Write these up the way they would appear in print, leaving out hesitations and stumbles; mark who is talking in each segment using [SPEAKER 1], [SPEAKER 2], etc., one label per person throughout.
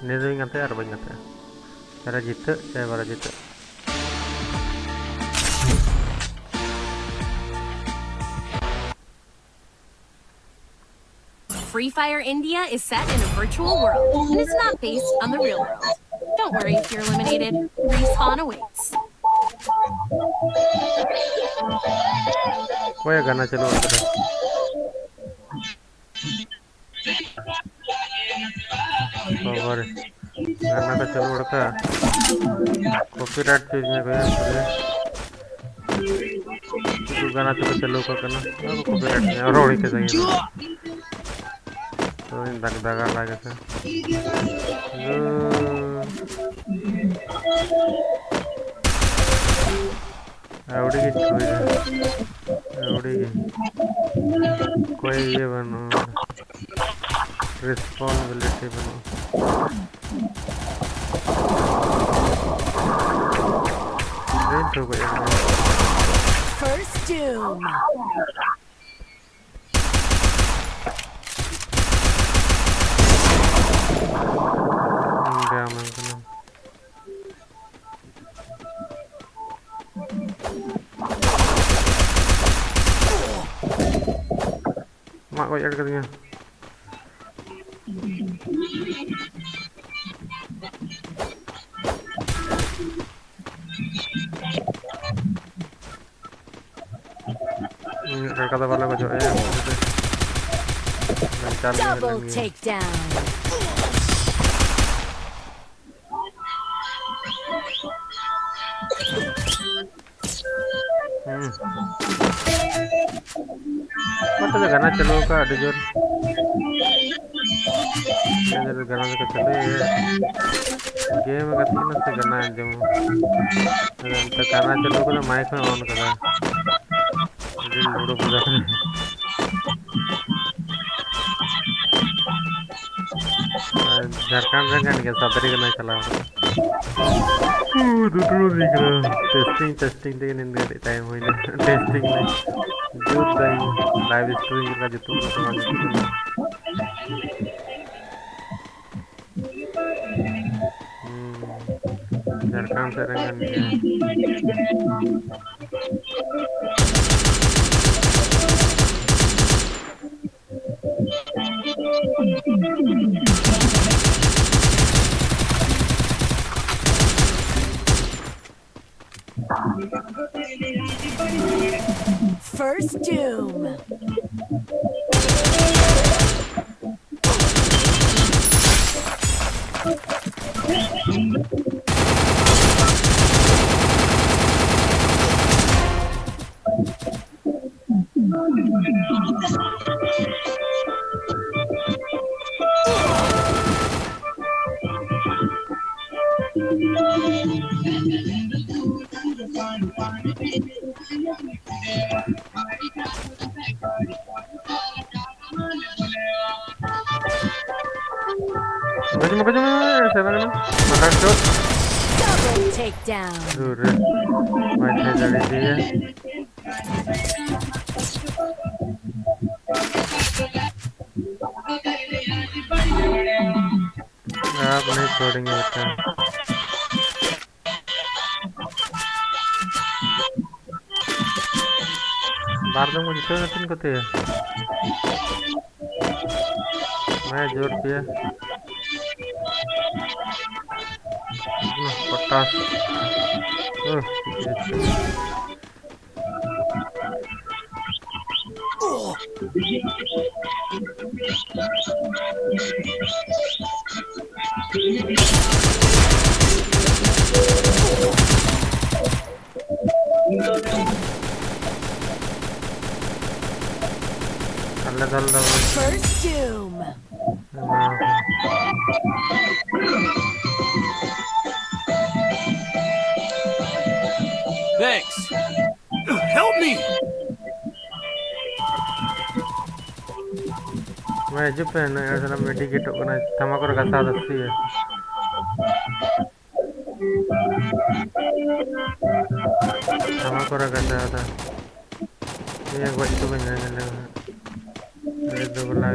[SPEAKER 1] Ini tuh ingat ya, ingat ya. Cara jitu, saya baru jitu.
[SPEAKER 2] Free Fire India is set in a virtual world, and it's not based on the real world. Don't worry if you're eliminated. Respawn awaits.
[SPEAKER 1] वो ये गाना चलो उधर और गाना का चलो उड़का copyright चीज में गया तो गाना चलो का करना अब कॉपीराइट में और उड़ी के जाएंगे तो इन दगा लगे था उड़ी की छुई उड़ी की कोई ये बनो रिस्पॉन्सिबिलिटी बनो
[SPEAKER 2] First Doom.
[SPEAKER 1] mak kau ada katanya kata bala ko jo
[SPEAKER 2] Double takedown. Mata dah ganas calo ka ada jor. Jadi ganas ka cale. Game kati na se ganas jam. Ada ganas calo ko na mic में on करा. Jadi ludo पूजा कर. झारखंड रंग के सादरी करना चला. दूसरों दिख रहा. टेस्टिंग लेकिन इनके टाइम हुई ना. टेस्टिंग में. जो लाइव स्ट्रीमिंग का जितना सामान झारखंड से रंगन First Doom. Double takedown.
[SPEAKER 1] आप नहीं छोड़ेंगे बेटा बाहर तो मुझे तो नथिंग करते हैं मैं जोर किया पटास
[SPEAKER 2] First Doom.
[SPEAKER 3] Thanks. Help me.
[SPEAKER 1] मैं जो पहना है ऐसा मेडिकेट होना तमाकू का साथ अच्छी है तमाकू का साथ ये वही तो बन जाने लगा ये तो बुला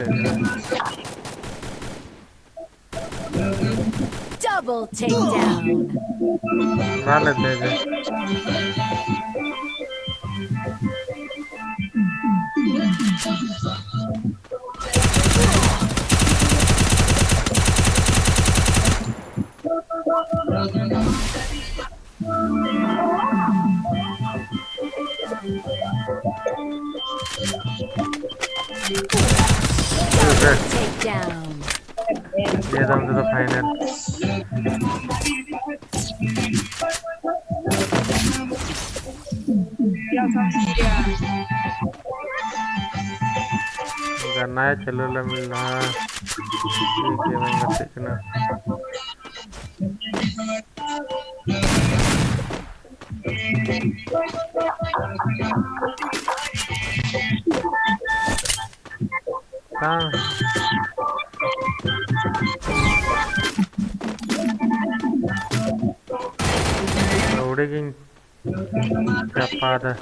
[SPEAKER 4] Double takedown.
[SPEAKER 1] Vale, desde.
[SPEAKER 4] Double takedown.
[SPEAKER 1] Dia dalam satu final. Karena ya celur milah. Ini game yang ngetik kena. Tang. Udah geng. Siapa ada?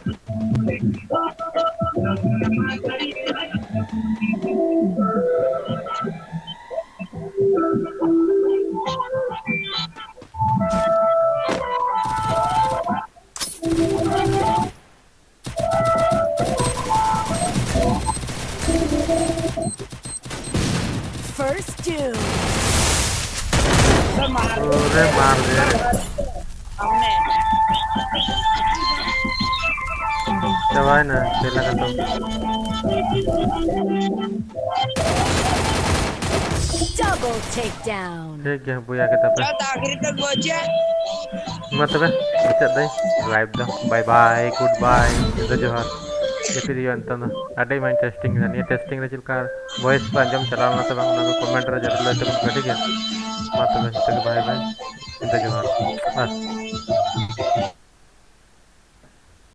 [SPEAKER 4] First doom.
[SPEAKER 1] Udah mar dia. Coba na, silakan tuh.
[SPEAKER 4] Double takedown.
[SPEAKER 1] ठीक है भैया के तब मतलब बचत दे live दा bye bye good bye इधर जोहार ये वीडियो अंत ना अडे मैं टेस्टिंग ना ये टेस्टिंग रे चिलका वॉइस पंजम चला ना तब ना कमेंट रे जरूर ले तब ठीक है मतलब बाय बाय इधर जोहार बस